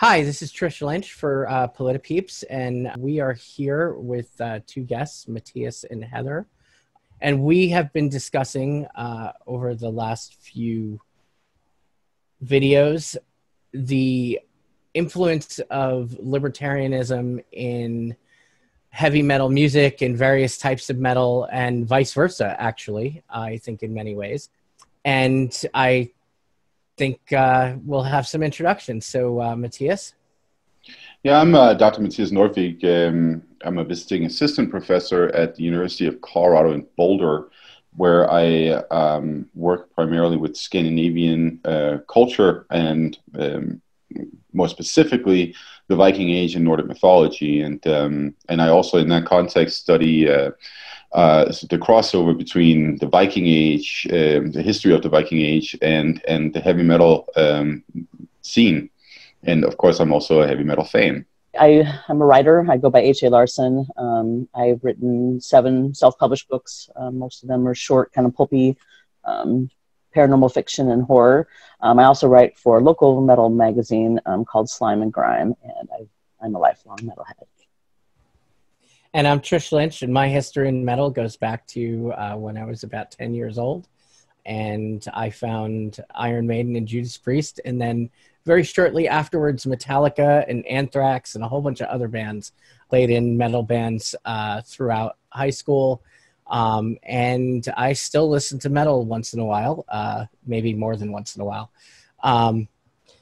Hi, this is Trish Lynch for Politipeeps, and we are here with two guests, Matthias and Heather. And we have been discussing over the last few videos the influence of libertarianism in heavy metal music and various types of metal, and vice versa, actually, I think in many ways. And I think we'll have some introductions. So, Matthias? Yeah, I'm Dr. Matthias NORDVIG. I'm a visiting assistant professor at the University of Colorado in Boulder, where I work primarily with Scandinavian culture and more specifically the Viking Age and Nordic mythology. And I also, in that context, study the crossover between the Viking Age, the history of the Viking Age, and the heavy metal scene. And of course, I'm also a heavy metal fan. I'm a writer. I go by H.A. LARSON. I've written 7 self-published books. Most of them are short, kind of pulpy, paranormal fiction and horror. I also write for a local metal magazine called Slime and Grime, and I'm a lifelong metalhead. And I'm Trish Lynch, and my history in metal goes back to when I was about 10 years old. And I found Iron Maiden and Judas Priest, and then very shortly afterwards, Metallica and Anthrax and a whole bunch of other bands. Played in metal bands throughout high school. And I still listen to metal once in a while, maybe more than once in a while.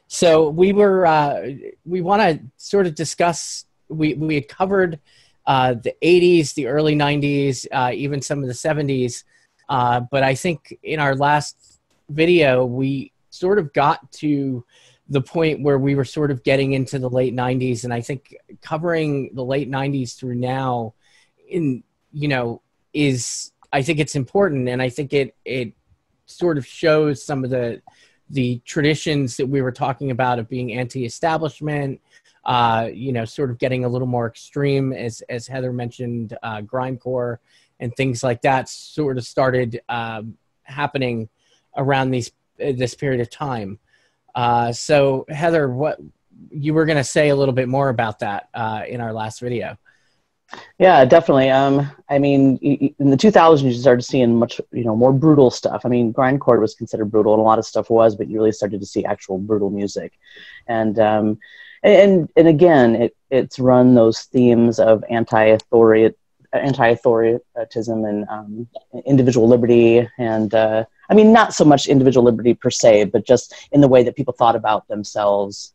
So we want to sort of discuss, we had covered the 80s, the early 90s, even some of the 70s. But I think in our last video, we sort of got to the point where we were sort of getting into the late 90s. And I think covering the late 90s through now I think it's important. And I think it sort of shows some of the traditions that we were talking about of being anti-establishment, sort of getting a little more extreme, as Heather mentioned, grindcore and things like that sort of started happening around this period of time. So Heather, what you were going to say a little bit more about that in our last video. Yeah, definitely. I mean, in the 2000s, you started seeing much, more brutal stuff. I mean, grindcore was considered brutal, and a lot of stuff was, but you really started to see actual brutal music. And again, it's run those themes of anti-authoritism and individual liberty, and I mean, not so much individual liberty per se, but just in the way that people thought about themselves,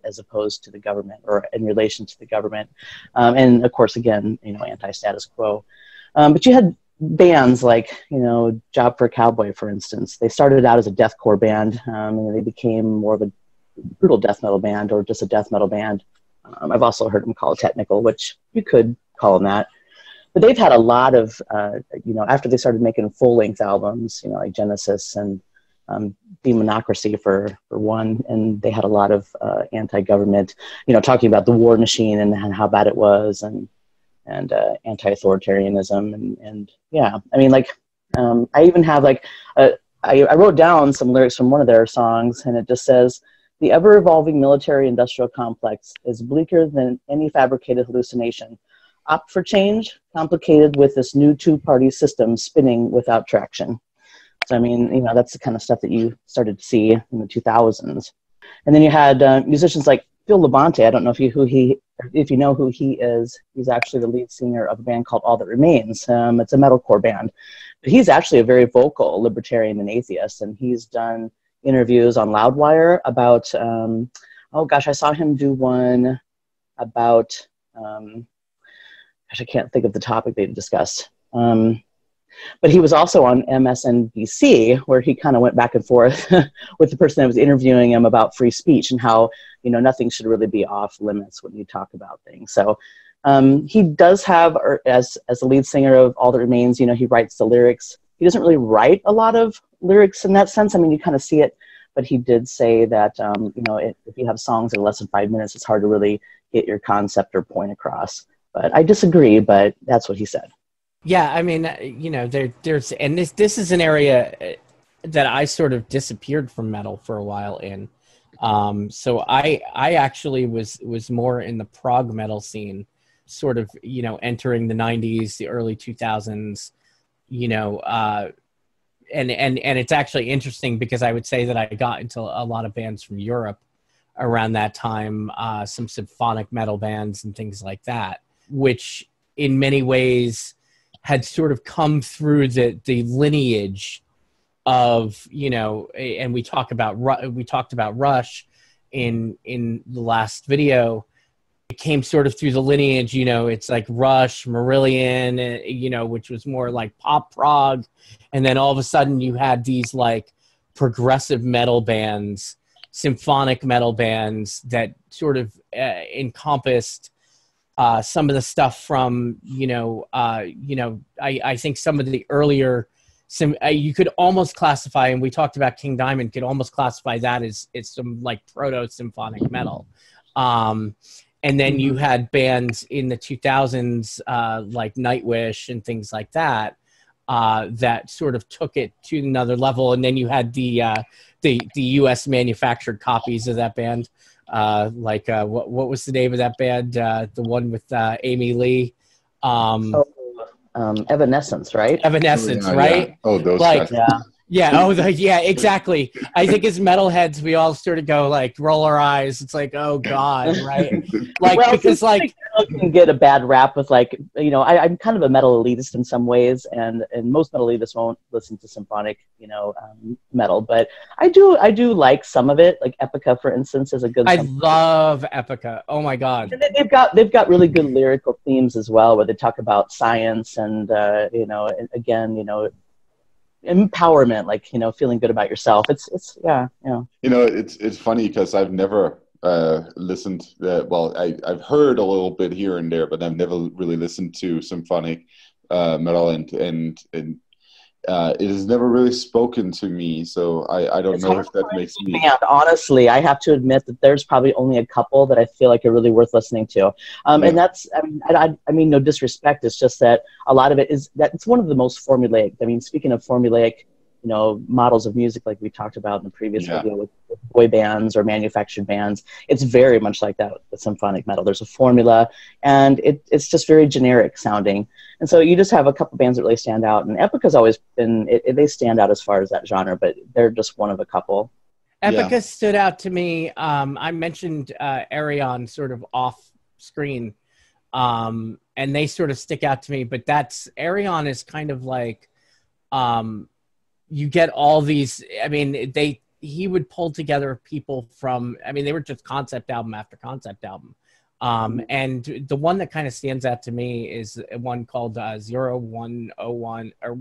as opposed to the government or in relation to the government. And of course, again, anti-status quo. But you had bands like, Job for a Cowboy, for instance. They started out as a deathcore band, and they became more of a brutal death metal band, or just a death metal band. I've also heard them called technical, which you could call them that. But they've had a lot of, after they started making full-length albums, like Genesis and Demonocracy for one, and they had a lot of anti-government, talking about the war machine and how bad it was, and anti-authoritarianism, and yeah, I mean, I even have I wrote down some lyrics from one of their songs, and it just says, "The ever-evolving military-industrial complex is bleaker than any fabricated hallucination. Opt for change, complicated with this new two-party system spinning without traction." So, I mean, that's the kind of stuff that you started to see in the 2000s. And then you had musicians like Phil Labonte. I don't know if you know who he is. He's actually the lead singer of a band called All That Remains. It's a metalcore band. But he's actually a very vocal libertarian and atheist, and he's done interviews on Loudwire about, I saw him do one about, I can't think of the topic they discussed. But he was also on MSNBC, where he kind of went back and forth with the person that was interviewing him about free speech and how, nothing should really be off limits when you talk about things. So he does have, as the lead singer of All That Remains, he writes the lyrics. He doesn't really write a lot of lyrics in that sense. I mean, you kind of see it, but he did say that, if you have songs that are less than 5 minutes, it's hard to really get your concept or point across. But I disagree, but that's what he said. Yeah, I mean, there's, and this is an area that I sort of disappeared from metal for a while in, So I actually was more in the prog metal scene, sort of, you know, entering the 90s, the early 2000s, you know, and it's actually interesting because I would say that I got into a lot of bands from Europe around that time, some symphonic metal bands and things like that, which in many ways had sort of come through the lineage of, you know, and we talked about Rush in the last video. It came sort of through the lineage, you know, it's like Rush, Marillion, you know, which was more like pop prog. And then all of a sudden you had these like progressive metal bands, symphonic metal bands that sort of encompassed some of the stuff from, I think some of the earlier, you could almost classify, and we talked about King Diamond, could almost classify that as it's some like proto-symphonic metal. And then you had bands in the 2000s like Nightwish and things like that that sort of took it to another level. And then you had the U.S. manufactured copies of that band. What was the name of that band? The one with Amy Lee. Evanescence, right? Evanescence, Oh, yeah, right? yeah. Oh, those like, guys. Yeah. Yeah. Oh, yeah, exactly. I think as metalheads, we all sort of go like, roll our eyes. It's like, oh God, right? Like, Well, because like, metal can get a bad rap with like, you know, I'm kind of a metal elitist in some ways, and most metal elitists won't listen to symphonic, you know, metal, but I do like some of it. Like Epica, for instance, is a good. I love Epica. Oh my God. And they've got really good lyrical themes as well, where they talk about science and you know, and again, you know, empowerment, like, you know, feeling good about yourself. It's yeah. You know, it's funny because I've never listened. I've heard a little bit here and there, but I've never really listened to symphonic metal, and it has never really spoken to me. So I don't know if that makes me. And honestly, I have to admit that there's probably only a couple that I feel like are really worth listening to. And that's, I mean, no disrespect. It's just that a lot of it is that it's one of the most formulaic. I mean, speaking of formulaic, you know, models of music, like we talked about in the previous video with boy bands or manufactured bands, it's very much like that with symphonic metal. There's a formula, and it's just very generic sounding. And so you just have a couple bands that really stand out. And Epica's always been, they stand out as far as that genre, but they're just one of a couple. Epica stood out to me. I mentioned Arion sort of off screen, and they sort of stick out to me. But Arion is kind of like, you get all these. I mean, he would pull together people from. I mean, they were just concept album after concept album. And the one that kind of stands out to me is one called 0101 or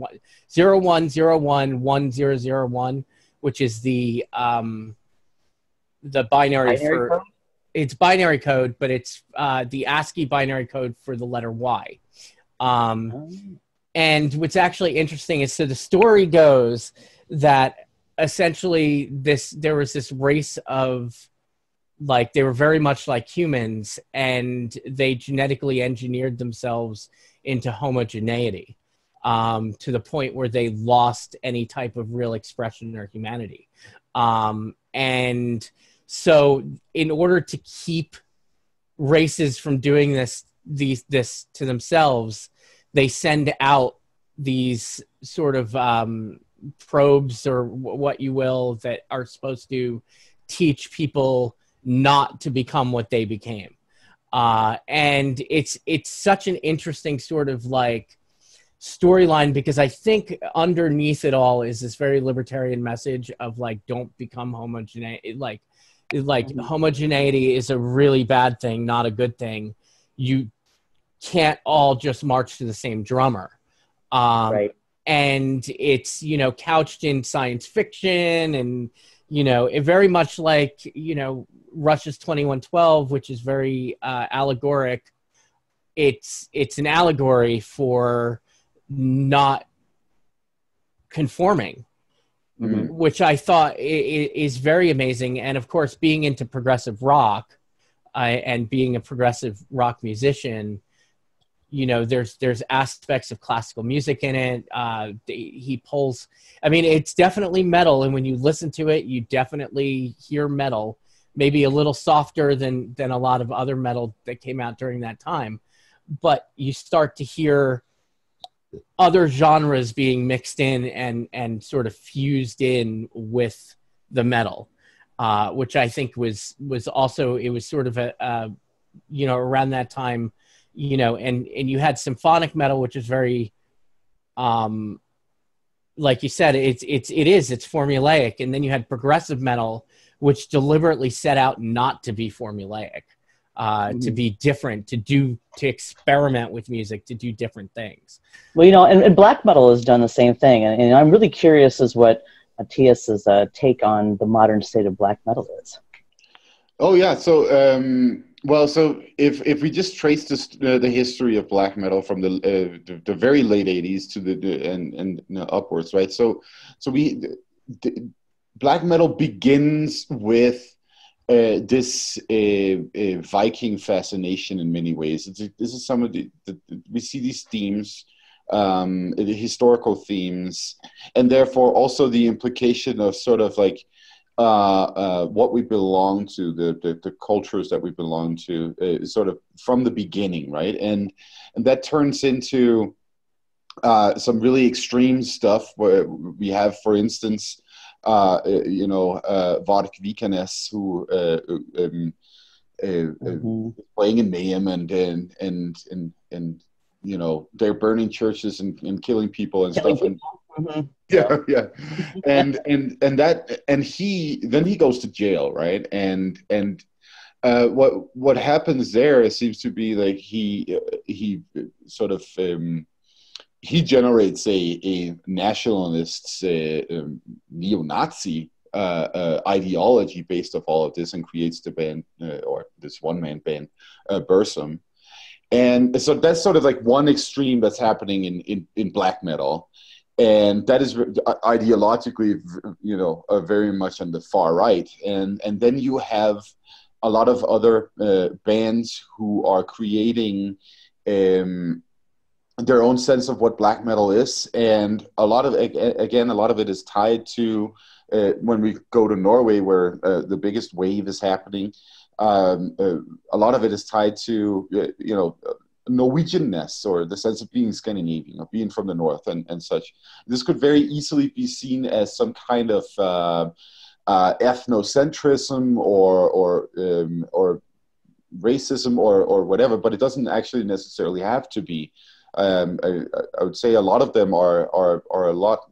01011001, which is the binary for code? It's binary code, but it's the ASCII binary code for the letter Y. And what's actually interesting is, so the story goes that essentially there was this race of, like, they were very much like humans, and they genetically engineered themselves into homogeneity to the point where they lost any type of real expression or humanity. And so in order to keep races from doing this to themselves, they send out these sort of probes, or what you will, that are supposed to teach people not to become what they became. And it's such an interesting sort of like storyline, because I think underneath it all is this very libertarian message of like, don't become homogeneous. Like homogeneity is a really bad thing, not a good thing. You can't all just march to the same drummer. Right. And it's, you know, couched in science fiction, and, you know, it very much like, you know, Rush's 2112, which is very allegoric. It's an allegory for not conforming, which I thought is very amazing. And of course, being into progressive rock and being a progressive rock musician, you know, there's aspects of classical music in it. He pulls, I mean, it's definitely metal. And when you listen to it, you definitely hear metal. maybe a little softer than a lot of other metal that came out during that time. But you start to hear other genres being mixed in and sort of fused in with the metal, which I think was also, it was sort of a you know, around that time, you know, and you had symphonic metal, which is very, like you said, it's formulaic. And then you had progressive metal, which deliberately set out not to be formulaic, to be different, to experiment with music, to do different things. Well, you know, and black metal has done the same thing. And I'm really curious as what Matthias's take on the modern state of black metal is. Oh, yeah. So, well, so if we just trace the history of black metal from the very late 80s to and upwards, right? So black metal begins with this Viking fascination in many ways. This is some of we see these themes, the historical themes, and therefore also the implication of sort of like what we belong to, the cultures that we belong to, sort of from the beginning, right? And that turns into some really extreme stuff where we have, for instance, you know, Varg Vikernes, who playing in Mayhem, and you know, they're burning churches and killing people and stuff. And yeah. and he goes to jail, right? And what happens there seems to be like he sort of he generates a nationalist neo-Nazi ideology based off all of this, and creates the band, or this one-man band, Burzum. And so that's sort of like one extreme that's happening in black metal. And that is ideologically, you know, very much on the far right. And then you have a lot of other bands who are creating their own sense of what black metal is. And a lot of it is tied to when we go to Norway, where the biggest wave is happening. A lot of it is tied to, you know, Norwegianness, or the sense of being Scandinavian, or being from the north, and such. This could very easily be seen as some kind of ethnocentrism or racism or whatever, but it doesn't actually necessarily have to be. I would say a lot of them are a lot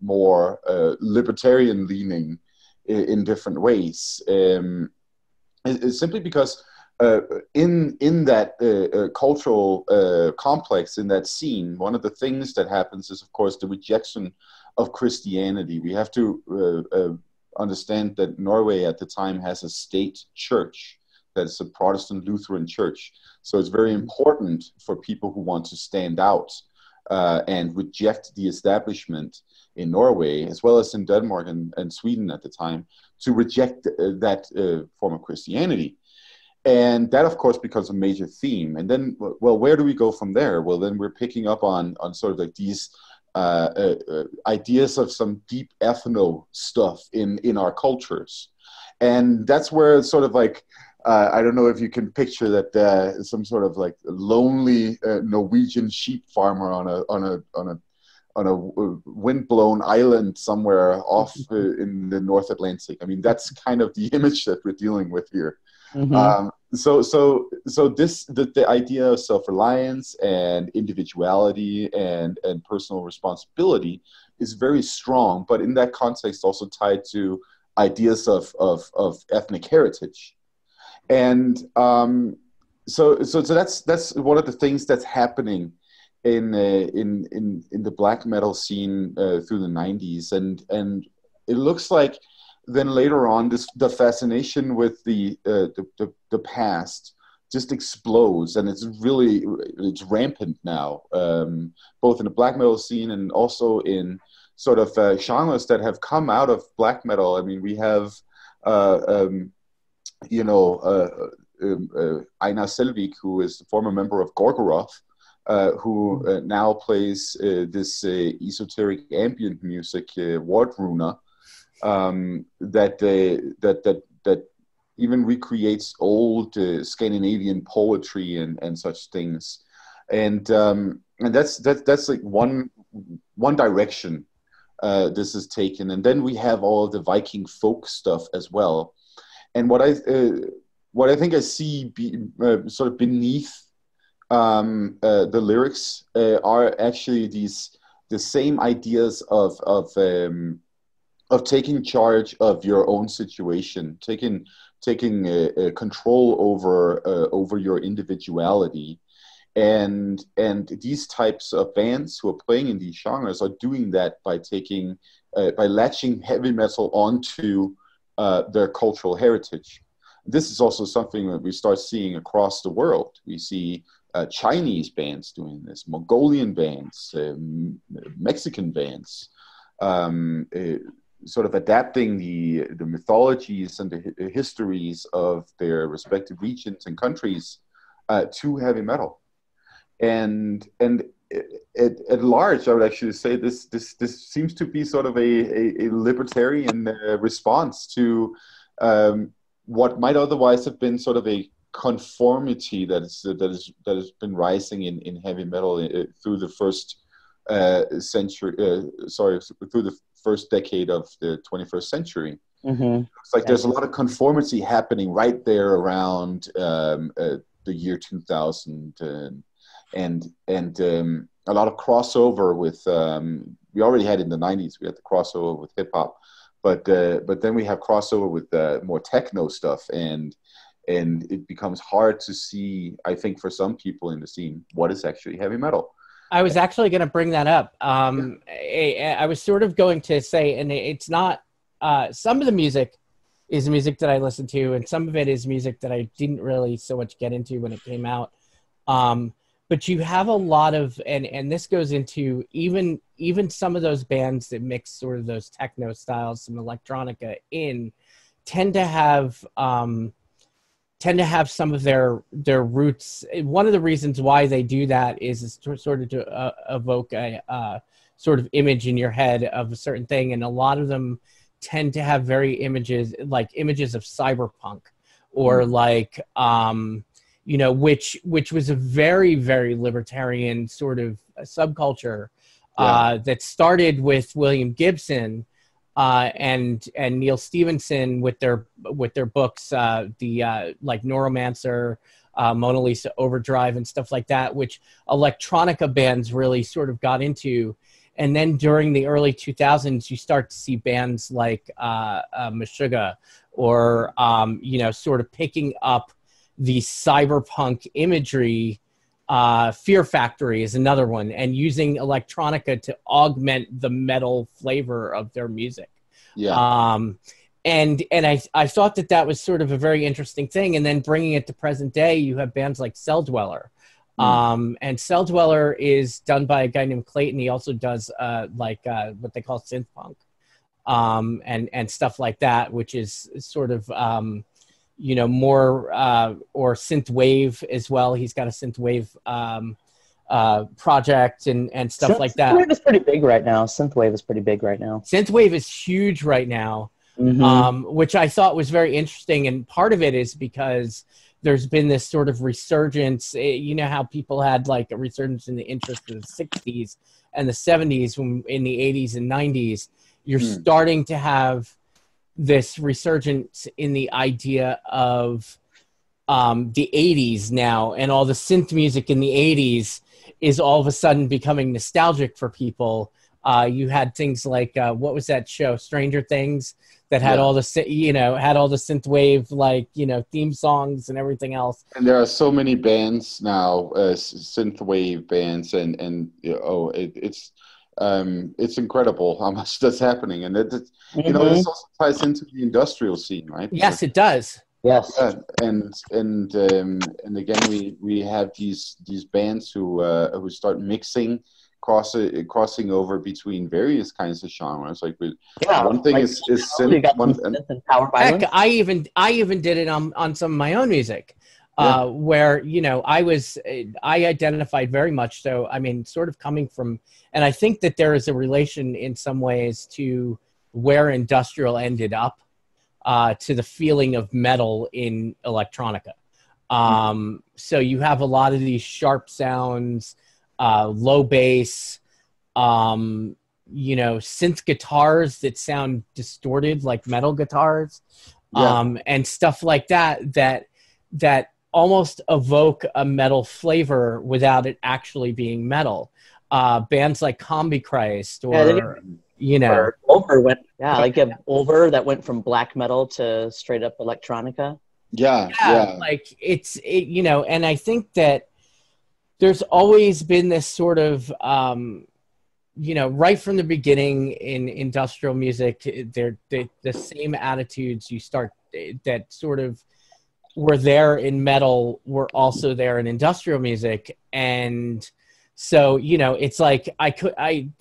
more libertarian leaning in different ways. It's simply because in that cultural complex, in that scene, one of the things that happens is, of course, the rejection of Christianity. We have to understand that Norway at the time has a state church that's a Protestant Lutheran church. So it's very important for people who want to stand out and reject the establishment in Norway, as well as in Denmark and Sweden at the time, to reject that form of Christianity. And that, of course, becomes a major theme. And then, well, where do we go from there? Well, then we're picking up on sort of like these ideas of some deep ethno stuff in our cultures. And that's where it's sort of like, I don't know if you can picture that some sort of like lonely Norwegian sheep farmer on a wind-blown island somewhere off in the North Atlantic. I mean, that's kind of the image that we're dealing with here. Mm-hmm. So the idea of self-reliance and individuality and personal responsibility is very strong, but in that context also tied to ideas of ethnic heritage. And so that's one of the things that's happening in the black metal scene through the 90s, and it looks like then later on the fascination with the past just explodes, and it's rampant now, both in the black metal scene and also in sort of genres that have come out of black metal. I mean, we have Einar Selvik, who is the former member of Gorgoroth, who now plays this esoteric ambient music, Wardruna, that that even recreates old Scandinavian poetry and such things, and that's like one direction this is taken, and then we have all the Viking folk stuff as well, and what I think I see sort of beneath the lyrics are actually the same ideas of taking charge of your own situation, taking control over your individuality, and these types of bands who are playing in these genres are doing that by latching heavy metal onto their cultural heritage. This is also something that we start seeing across the world. We see Chinese bands doing this, Mongolian bands, Mexican bands, sort of adapting the mythologies and the histories of their respective regions and countries to heavy metal. And at large, I would actually say this seems to be sort of a libertarian response to what might otherwise have been sort of a conformity that has been rising in heavy metal through the first through the first decade of the 21st century. Mm-hmm. It's like there's a lot of conformity happening right there around the year 2000, and a lot of crossover with. We already had in the 90s. We had the crossover with hip hop, but then we have crossover with more techno stuff, and it becomes hard to see, I think, for some people in the scene, what is actually heavy metal. I was actually going to bring that up. I was sort of going to say, and it's not, some of the music is music that I listen to, and some of it is music that I didn't really so much get into when it came out. But you have a lot of, and this goes into even some of those bands that mix sort of those techno styles, some electronica in, tend to have some of their roots. One of the reasons why they do that is sort of to evoke a sort of image in your head of a certain thing, and a lot of them tend to have very images of cyberpunk, or like which was a very, very libertarian sort of subculture that started with William Gibson and Neil Stevenson with their books, like Neuromancer, Mona Lisa Overdrive, and stuff like that, which electronica bands really sort of got into. And then during the early 2000s, you start to see bands like Meshuggah, or sort of picking up the cyberpunk imagery. Fear Factory is another one, and using electronica to augment the metal flavor of their music. And I thought that was sort of a very interesting thing. And then bringing it to present day, you have bands like Cell Dweller. And Cell Dweller is done by a guy named Clayton. He also does what they call synth punk, and stuff like that, which is sort of more or synth wave as well. He's got a synth wave project and stuff like that. Synthwave is pretty big right now. Synthwave is pretty big right now. Synthwave is huge right now, which I thought was very interesting. And part of it is because there's been this sort of resurgence. You know how people had like a resurgence in the interest in the 60s and the 70s, when in the 80s and 90s, you're starting to have this resurgence in the idea of the 80s now, and all the synth music in the 80s is all of a sudden becoming nostalgic for people. You had things like what was that show, Stranger Things, that had all the synth wave theme songs and everything else. And there are so many bands now, synth wave bands, and it's incredible how much that's happening, and this also ties into the industrial scene, right? Yes, it does. Yes, and again, we have these bands who start mixing, crossing over between various kinds of genres. Like one thing is synth. Heck, I even did it on some of my own music. Where I identified very much so. I mean, sort of coming from, and I think that there is a relation in some ways to where industrial ended up. to the feeling of metal in electronica. So you have a lot of these sharp sounds, low bass, you know, synth guitars that sound distorted like metal guitars, and stuff like that almost evoke a metal flavor without it actually being metal. Bands like Combichrist or, you know. Or Over went, like you have Over that went from black metal to straight up electronica. Yeah. Like you know, and I think that there's always been this sort of, you know, right from the beginning in industrial music, the same attitudes you start that sort of were there in metal were also there in industrial music. And so, you know, it's like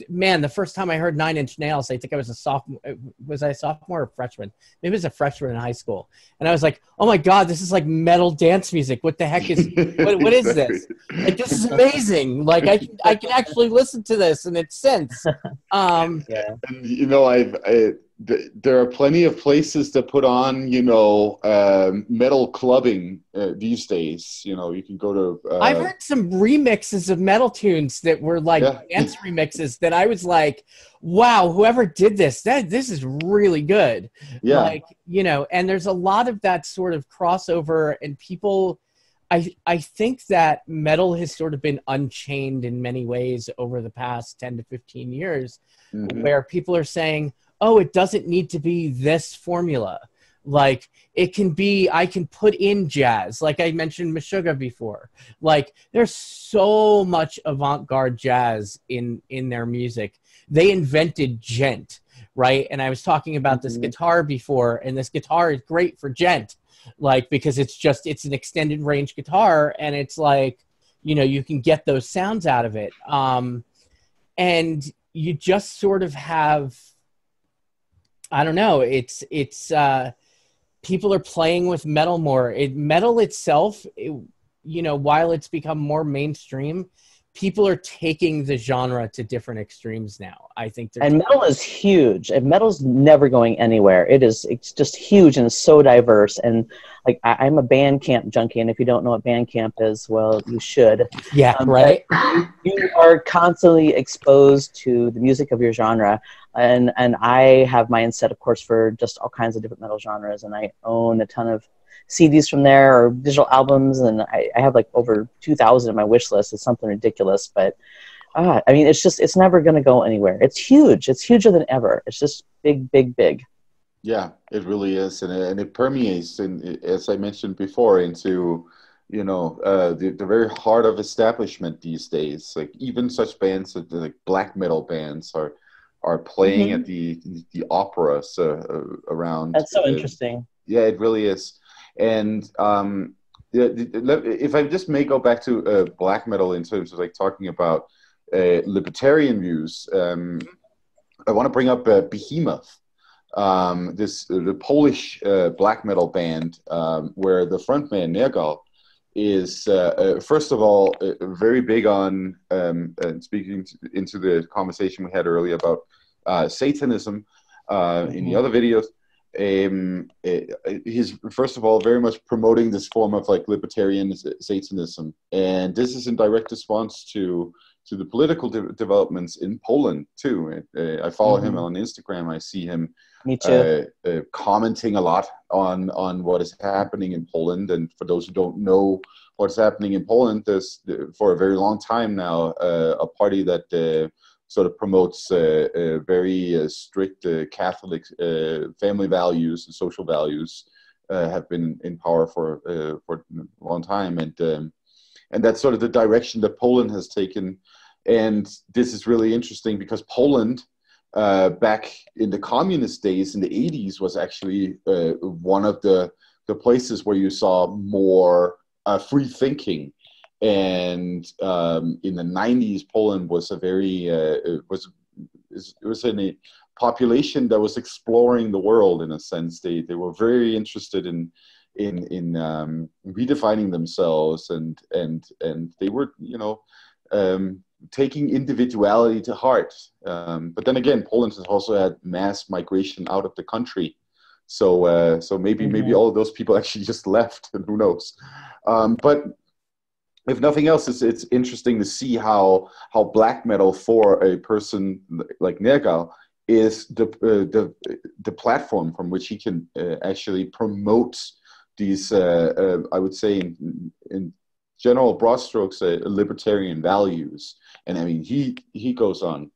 man, the first time I heard Nine Inch Nails, I think I was a sophomore. Was I a sophomore or freshman? Maybe it was a freshman in high school. And I was like, oh my God, this is like metal dance music. What the heck is, what is this? Like, this is amazing. Like, I can actually listen to this and it's synths. And, you know, there are plenty of places that put on, you know, metal clubbing these days. You know, you can go to... I've heard some remixes of metal tunes that were like dance remixes that I was like, wow, whoever did this, this is really good. Yeah. Like, you know, and there's a lot of that sort of crossover, and people... I think that metal has sort of been unchained in many ways over the past 10 to 15 years, where people are saying, oh, it doesn't need to be this formula. Like, it can be, I can put in jazz. Like I mentioned Meshuggah before. Like, there's so much avant-garde jazz in their music. They invented djent, right? And I was talking about this guitar before, and this guitar is great for djent. Like, because it's an extended range guitar, and it's like, you know, you can get those sounds out of it. And you just sort of have, I don't know, it's people are playing with metal more. Metal itself, you know, while it's become more mainstream, people are taking the genre to different extremes now. I think and metal is huge, and metal's never going anywhere. It's just huge and so diverse. And like, I'm a Bandcamp junkie, and if you don't know what Bandcamp is, well, you should. Yeah, right. You are constantly exposed to the music of your genre, and I have mine set, of course, for just all kinds of different metal genres, and I own a ton of CDs from there or digital albums, and I have like over 2,000 on my wish list. It's something ridiculous, but I mean, it's never going to go anywhere. It's huge. It's huger than ever. It's just big, big, big. Yeah, it really is, and it permeates, and as I mentioned before, into, you know, the very heart of establishment these days. Like, even such bands like black metal bands are playing at the operas around. That's so interesting. Yeah, it really is. And if I just may go back to black metal in terms of like talking about libertarian views, I want to bring up Behemoth, the Polish black metal band, where the frontman Nergal is first of all very big on speaking into the conversation we had earlier about Satanism in the other videos. He's first of all very much promoting this form of like libertarian Satanism, and this is in direct response to the political developments in Poland too. I follow him on Instagram. I see him commenting a lot on what is happening in Poland. And for those who don't know what's happening in Poland, there's for a very long time now a party that sort of promotes very strict Catholic family values and social values, have been in power for a long time, and that's sort of the direction that Poland has taken. And this is really interesting because Poland, back in the communist days in the 80s, was actually one of the places where you saw more free thinking. And in the 90s, Poland was a very it was a population that was exploring the world in a sense. They were very interested in redefining themselves, and they were, you know, taking individuality to heart. But then again, Poland has also had mass migration out of the country So maybe all of those people actually just left, and who knows. But if nothing else, it's interesting to see how black metal for a person like Nergal is the platform from which he can actually promote these, I would say, in general broad strokes, libertarian values. And I mean, he goes on,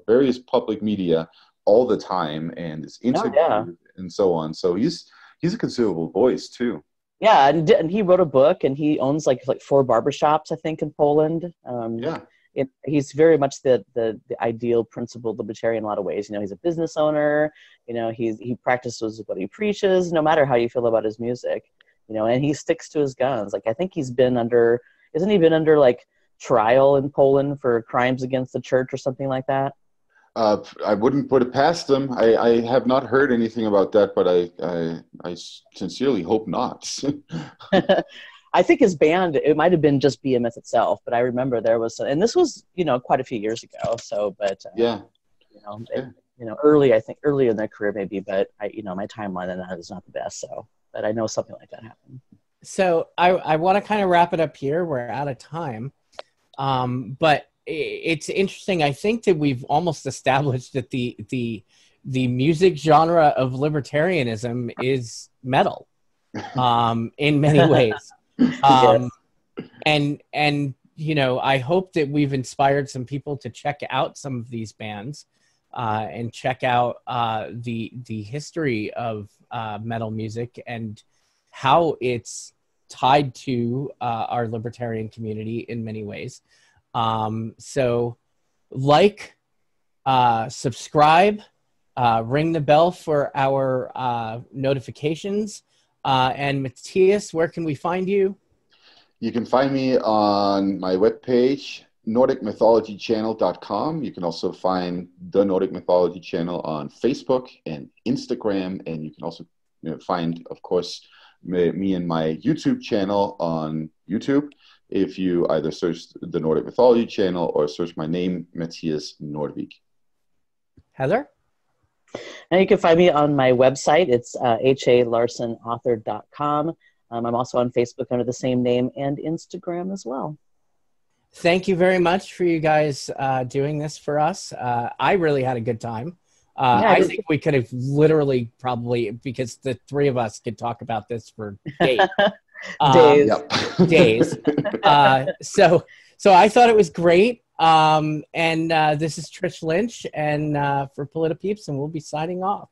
various public media all the time and is interviewed and so on. So he's a considerable voice too. Yeah, and he wrote a book, and he owns like 4 barbershops, I think, in Poland. He's very much the ideal principled libertarian in a lot of ways. He's a business owner. He practices what he preaches, no matter how you feel about his music. And he sticks to his guns. Like, I think isn't he been under like trial in Poland for crimes against the church or something like that? I wouldn't put it past them. I have not heard anything about that, but I sincerely hope not. I think his band, it might have been just BMS itself, but I remember there was, and this was, quite a few years ago. So, but early in their career maybe, but my timeline on that is not the best. So, but I know something like that happened. So I want to kind of wrap it up here. We're out of time. But it's interesting. I think that we've almost established that the music genre of libertarianism is metal, in many ways. And I hope that we've inspired some people to check out some of these bands, and check out the history of metal music and how it's tied to our libertarian community in many ways. So subscribe, ring the bell for our notifications. And Matthias, where can we find you? You can find me on my webpage, NordicMythologyChannel.com. You can also find the Nordic Mythology Channel on Facebook and Instagram. And you can also find, of course, me and my YouTube channel on YouTube. If you either search the Nordic Mythology Channel or search my name, Matthias NORDVIG. Heather? And you can find me on my website. It's HALarsonAuthor.com. I'm also on Facebook under the same name and Instagram as well. Thank you very much for you guys doing this for us. I really had a good time. I think we could have literally probably, because the 3 of us could talk about this for days. Days. So I thought it was great. And this is Trish Lynch and for Politopeeps, and we'll be signing off.